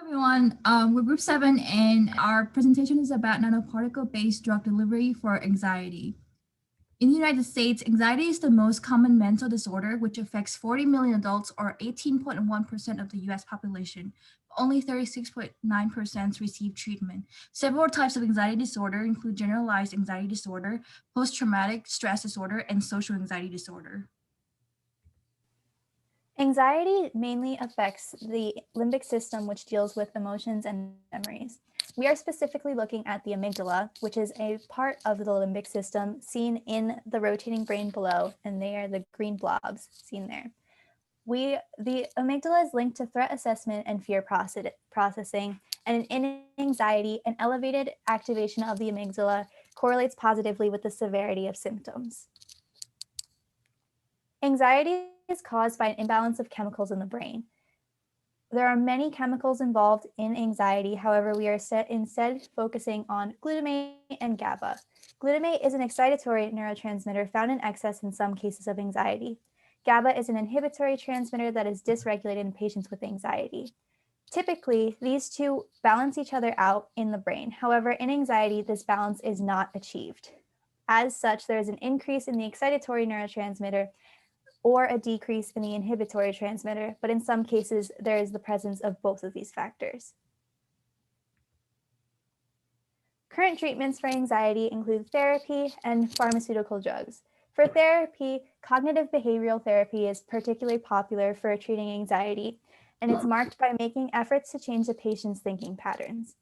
Everyone. We're group 7 and our presentation is about nanoparticle-based drug delivery for anxiety. In the United States, anxiety is the most common mental disorder, which affects 40 million adults or 18.1% of the US population. Only 36.9% receive treatment. Several types of anxiety disorder include generalized anxiety disorder, post-traumatic stress disorder, and social anxiety disorder. Anxiety mainly affects the limbic system, which deals with emotions and memories. We are specifically looking at the amygdala, which is a part of the limbic system seen in the rotating brain below, and they are the green blobs seen there. The amygdala is linked to threat assessment and fear processing, and in anxiety, an elevated activation of the amygdala correlates positively with the severity of symptoms. Anxiety is caused by an imbalance of chemicals in the brain. There are many chemicals involved in anxiety. However, we are instead focusing on glutamate and GABA. Glutamate is an excitatory neurotransmitter found in excess in some cases of anxiety. GABA is an inhibitory transmitter that is dysregulated in patients with anxiety. Typically, these two balance each other out in the brain. However, in anxiety, this balance is not achieved. As such, there is an increase in the excitatory neurotransmitter or a decrease in the inhibitory transmitter, but in some cases, there is the presence of both of these factors. Current treatments for anxiety include therapy and pharmaceutical drugs. For therapy, cognitive behavioral therapy is particularly popular for treating anxiety, and it's marked by making efforts to change the patient's thinking patterns.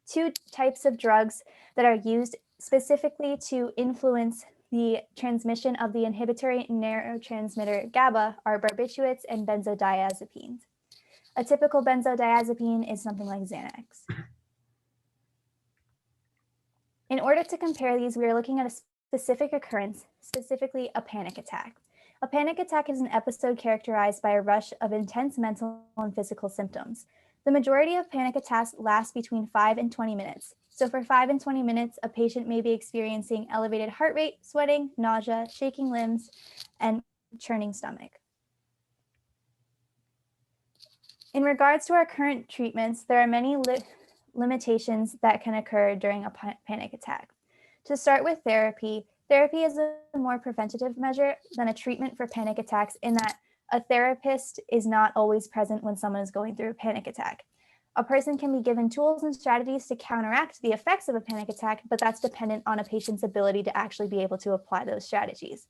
Two types of drugs that are used specifically to influence the transmission of the inhibitory neurotransmitter GABA are barbiturates and benzodiazepines. A typical benzodiazepine is something like Xanax. In order to compare these, we are looking at a specific occurrence, specifically a panic attack. A panic attack is an episode characterized by a rush of intense mental and physical symptoms. The majority of panic attacks last between 5 and 20 minutes. So for 5 and 20 minutes, a patient may be experiencing elevated heart rate, sweating, nausea, shaking limbs, and churning stomach. In regards to our current treatments, there are many limitations that can occur during a panic attack. To start with therapy, therapy is a more preventative measure than a treatment for panic attacks in that a therapist is not always present when someone is going through a panic attack. A person can be given tools and strategies to counteract the effects of a panic attack, but that's dependent on a patient's ability to actually be able to apply those strategies.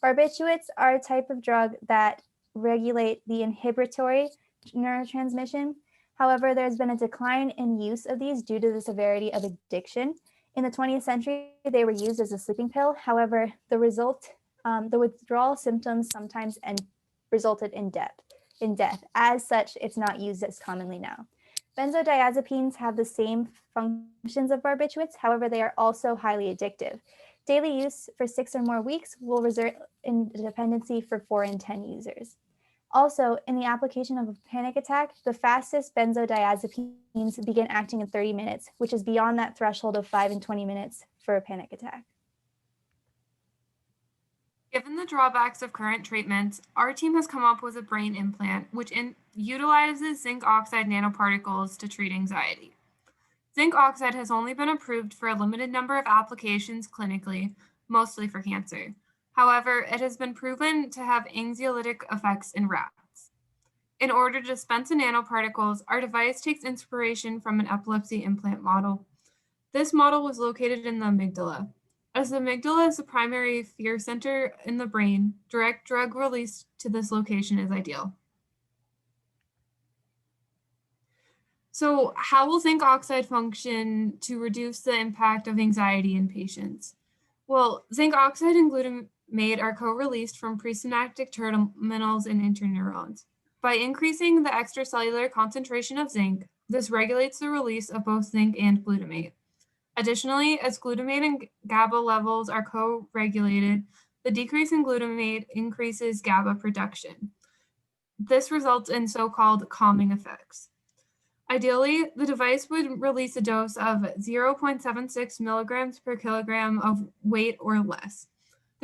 Barbiturates are a type of drug that regulate the inhibitory neurotransmission. However, there's been a decline in use of these due to the severity of addiction. In the 20th century, they were used as a sleeping pill. However, the withdrawal symptoms sometimes resulted in death. As such, it's not used as commonly now. Benzodiazepines have the same functions of barbiturates. However, they are also highly addictive. Daily use for 6 or more weeks will result in dependency for 4 and 10 users. Also, in the application of a panic attack, the fastest benzodiazepines begin acting in 30 minutes, which is beyond that threshold of 5 and 20 minutes for a panic attack. Given the drawbacks of current treatments, our team has come up with a brain implant which utilizes zinc oxide nanoparticles to treat anxiety. Zinc oxide has only been approved for a limited number of applications clinically, mostly for cancer. However, it has been proven to have anxiolytic effects in rats. In order to dispense the nanoparticles, our device takes inspiration from an epilepsy implant model. This model was located in the amygdala. As the amygdala is the primary fear center in the brain, direct drug release to this location is ideal. So how will zinc oxide function to reduce the impact of anxiety in patients? Well, zinc oxide and glutamate are co-released from presynaptic terminals in interneurons. By increasing the extracellular concentration of zinc, this regulates the release of both zinc and glutamate. Additionally, as glutamate and GABA levels are co-regulated, the decrease in glutamate increases GABA production. This results in so-called calming effects. Ideally, the device would release a dose of 0.76 milligrams per kilogram of weight or less.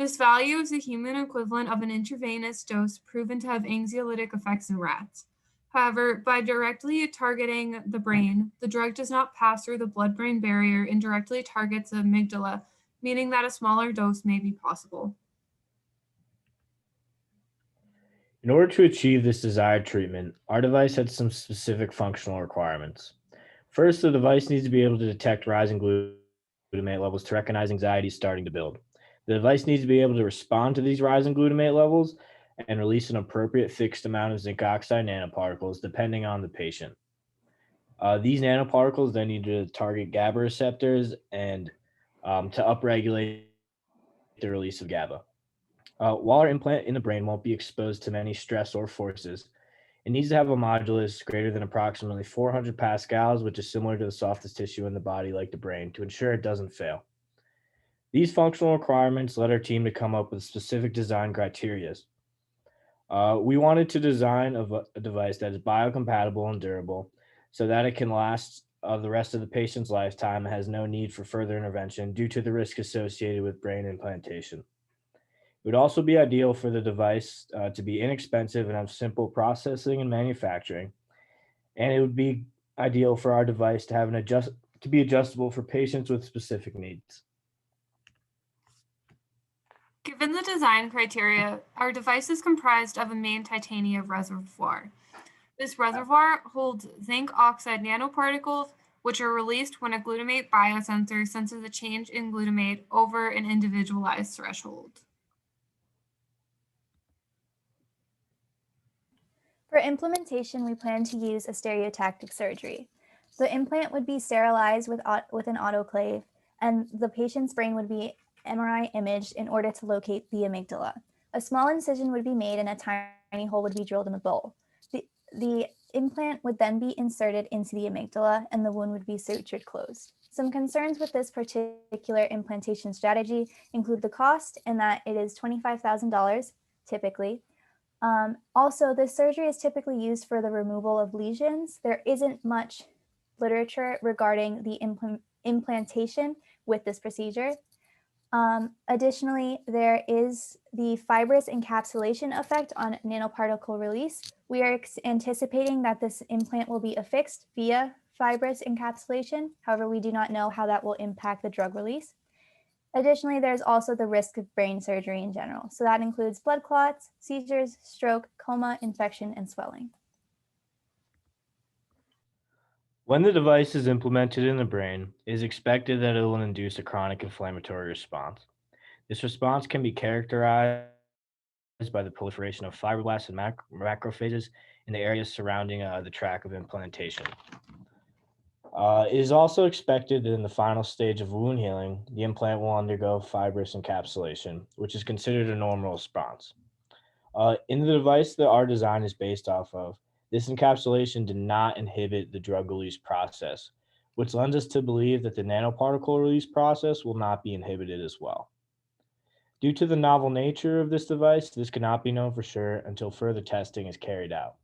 This value is the human equivalent of an intravenous dose proven to have anxiolytic effects in rats. However, by directly targeting the brain, the drug does not pass through the blood-brain barrier and directly targets the amygdala, meaning that a smaller dose may be possible. In order to achieve this desired treatment, our device had some specific functional requirements. First, the device needs to be able to detect rising glutamate levels to recognize anxiety starting to build. The device needs to be able to respond to these rising glutamate levels and release an appropriate fixed amount of zinc oxide nanoparticles depending on the patient. These nanoparticles then need to target GABA receptors and to upregulate the release of GABA. While our implant in the brain won't be exposed to many stress or forces, it needs to have a modulus greater than approximately 400 pascals, which is similar to the softest tissue in the body, like the brain, to ensure it doesn't fail. These functional requirements led our team to come up with specific design criteria. We wanted to design a device that is biocompatible and durable so that it can last the rest of the patient's lifetime and has no need for further intervention due to the risk associated with brain implantation. It would also be ideal for the device to be inexpensive and have simple processing and manufacturing. And it would be ideal for our device to have to be adjustable for patients with specific needs. Given the design criteria, our device is comprised of a main titanium reservoir. This reservoir holds zinc oxide nanoparticles, which are released when a glutamate biosensor senses a change in glutamate over an individualized threshold. For implementation, we plan to use a stereotactic surgery. The implant would be sterilized with an autoclave, and the patient's brain would be MRI imaged in order to locate the amygdala. A small incision would be made and a tiny hole would be drilled in the bowl. The implant would then be inserted into the amygdala and the wound would be sutured closed. Some concerns with this particular implantation strategy include the cost and that it is $25,000 typically. Also, this surgery is typically used for the removal of lesions. There isn't much literature regarding the implantation with this procedure. Additionally, there is the fibrous encapsulation effect on nanoparticle release. We are anticipating that this implant will be affixed via fibrous encapsulation. However, we do not know how that will impact the drug release. Additionally, there's also the risk of brain surgery in general. So that includes blood clots, seizures, stroke, coma, infection, and swelling. When the device is implemented in the brain, it is expected that it will induce a chronic inflammatory response. This response can be characterized by the proliferation of fibroblasts and macrophages in the areas surrounding the tract of implantation. It is also expected that in the final stage of wound healing, the implant will undergo fibrous encapsulation, which is considered a normal response. In the device that our design is based off of, this encapsulation did not inhibit the drug release process, which lends us to believe that the nanoparticle release process will not be inhibited as well. Due to the novel nature of this device, this cannot be known for sure until further testing is carried out.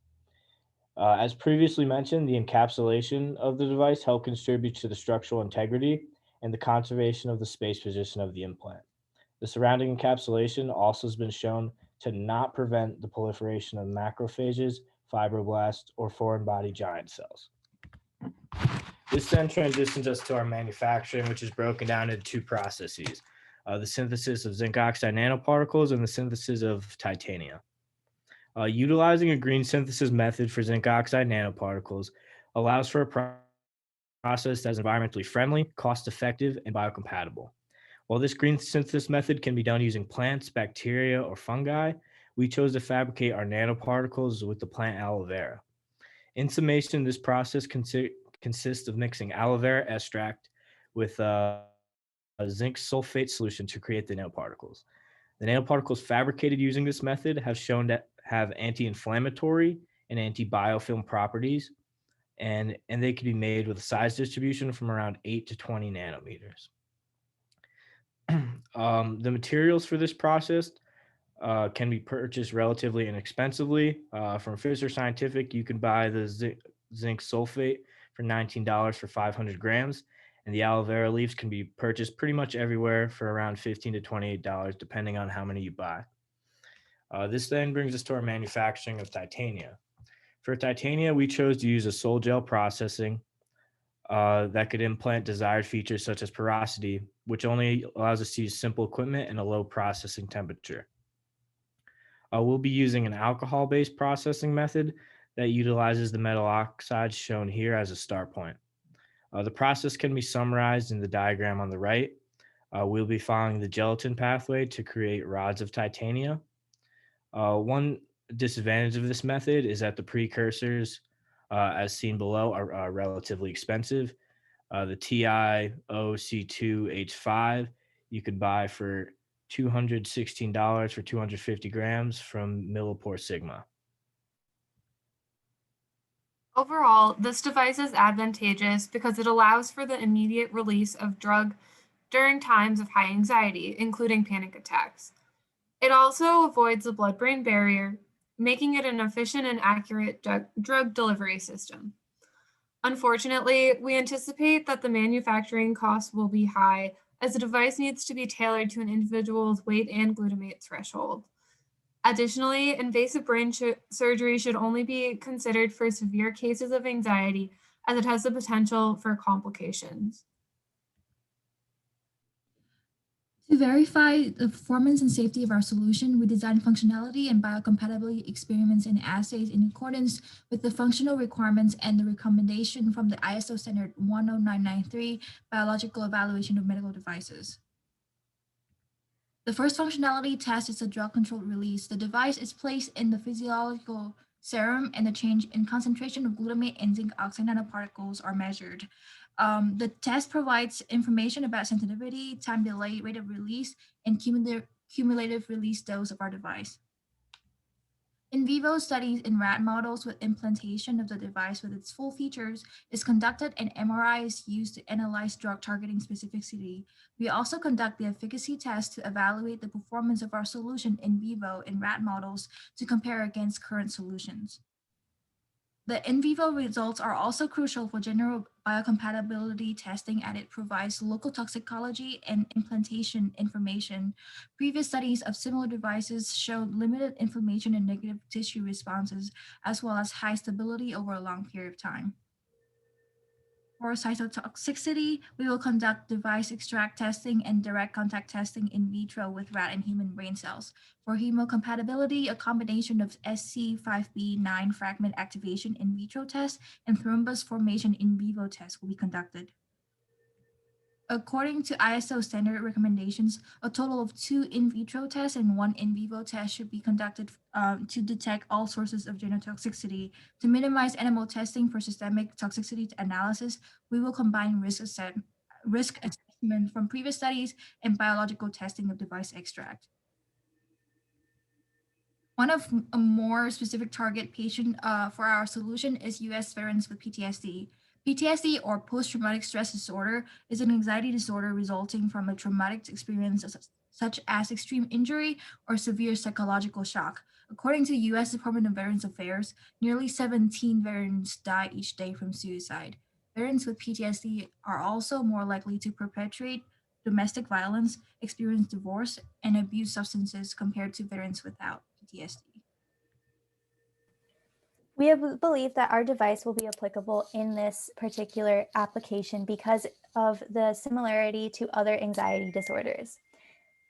As previously mentioned, the encapsulation of the device helped contribute to the structural integrity and the conservation of the space position of the implant. The surrounding encapsulation also has been shown to not prevent the proliferation of macrophages, fibroblasts, or foreign body giant cells. This then transitions us to our manufacturing, which is broken down into two processes, the synthesis of zinc oxide nanoparticles and the synthesis of titania. Utilizing a green synthesis method for zinc oxide nanoparticles allows for a process that is environmentally friendly, cost-effective, and biocompatible. While this green synthesis method can be done using plants, bacteria, or fungi, we chose to fabricate our nanoparticles with the plant aloe vera. In summation, this process consists of mixing aloe vera extract with a zinc sulfate solution to create the nanoparticles. The nanoparticles fabricated using this method have shown to have anti-inflammatory and anti-biofilm properties, and they can be made with a size distribution from around 8 to 20 nanometers. The materials for this process can be purchased relatively inexpensively. From Fisher Scientific, you can buy the zinc sulfate for $19 for 500 grams, and the aloe vera leaves can be purchased pretty much everywhere for around $15 to $28, depending on how many you buy. This then brings us to our manufacturing of titania. For titania, we chose to use a sol gel processing that could implant desired features such as porosity, which only allows us to use simple equipment and a low processing temperature. We'll be using an alcohol-based processing method that utilizes the metal oxides shown here as a start point. The process can be summarized in the diagram on the right. We'll be following the gelatin pathway to create rods of titania. One disadvantage of this method is that the precursors, as seen below, are relatively expensive. The TiOC2H5 you could buy for $216 for 250 grams from Millipore Sigma. Overall, this device is advantageous because it allows for the immediate release of drug during times of high anxiety, including panic attacks. It also avoids the blood-brain barrier, making it an efficient and accurate drug delivery system. Unfortunately, we anticipate that the manufacturing costs will be high as the device needs to be tailored to an individual's weight and glutamate threshold. Additionally, invasive brain surgery should only be considered for severe cases of anxiety as it has the potential for complications. To verify the performance and safety of our solution, we designed functionality and biocompatibility experiments and assays in accordance with the functional requirements and the recommendation from the ISO standard 10993, Biological Evaluation of Medical Devices. The first functionality test is a drug-controlled release. The device is placed in the physiological serum and the change in concentration of glutamate and zinc oxide nanoparticles are measured. The test provides information about sensitivity, time delay, rate of release, and cumulative release dose of our device. In vivo studies in rat models with implantation of the device with its full features is conducted and MRI is used to analyze drug targeting specificity. We also conduct the efficacy test to evaluate the performance of our solution in vivo in rat models to compare against current solutions. The in vivo results are also crucial for general biocompatibility testing as it provides local toxicology and implantation information. Previous studies of similar devices showed limited inflammation and negative tissue responses, as well as high stability over a long period of time. For cytotoxicity, we will conduct device extract testing and direct contact testing in vitro with rat and human brain cells. For hemocompatibility, a combination of SC5b9 fragment activation in vitro test and thrombus formation in vivo test will be conducted. According to ISO standard recommendations, a total of 2 in vitro tests and 1 in vivo test should be conducted to detect all sources of genotoxicity. To minimize animal testing for systemic toxicity analysis, we will combine risk assessment from previous studies and biological testing of device extract. One of a more specific target patient for our solution is US veterans with PTSD. PTSD, or post-traumatic stress disorder, is an anxiety disorder resulting from a traumatic experience such as extreme injury or severe psychological shock. According to US Department of Veterans Affairs, nearly 17 veterans die each day from suicide. Veterans with PTSD are also more likely to perpetrate domestic violence, experience divorce, and abuse substances compared to veterans without PTSD. We believe that our device will be applicable in this particular application because of the similarity to other anxiety disorders.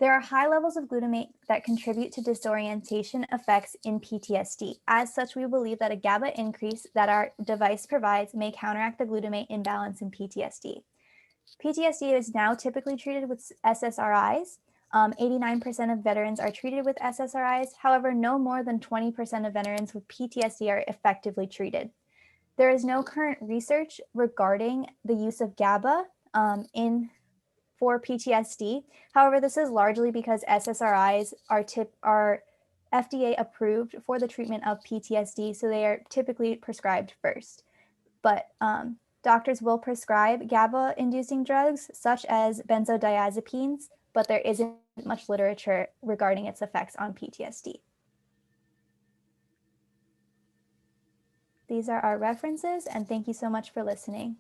There are high levels of glutamate that contribute to disorientation effects in PTSD. As such, we believe that a GABA increase that our device provides may counteract the glutamate imbalance in PTSD. PTSD is now typically treated with SSRIs. 89% of veterans are treated with SSRIs. However, no more than 20% of veterans with PTSD are effectively treated. There is no current research regarding the use of GABA for PTSD. However, this is largely because SSRIs are FDA approved for the treatment of PTSD, so they are typically prescribed first. But doctors will prescribe GABA-inducing drugs such as benzodiazepines, but there isn't much literature regarding its effects on PTSD. These are our references, and thank you so much for listening.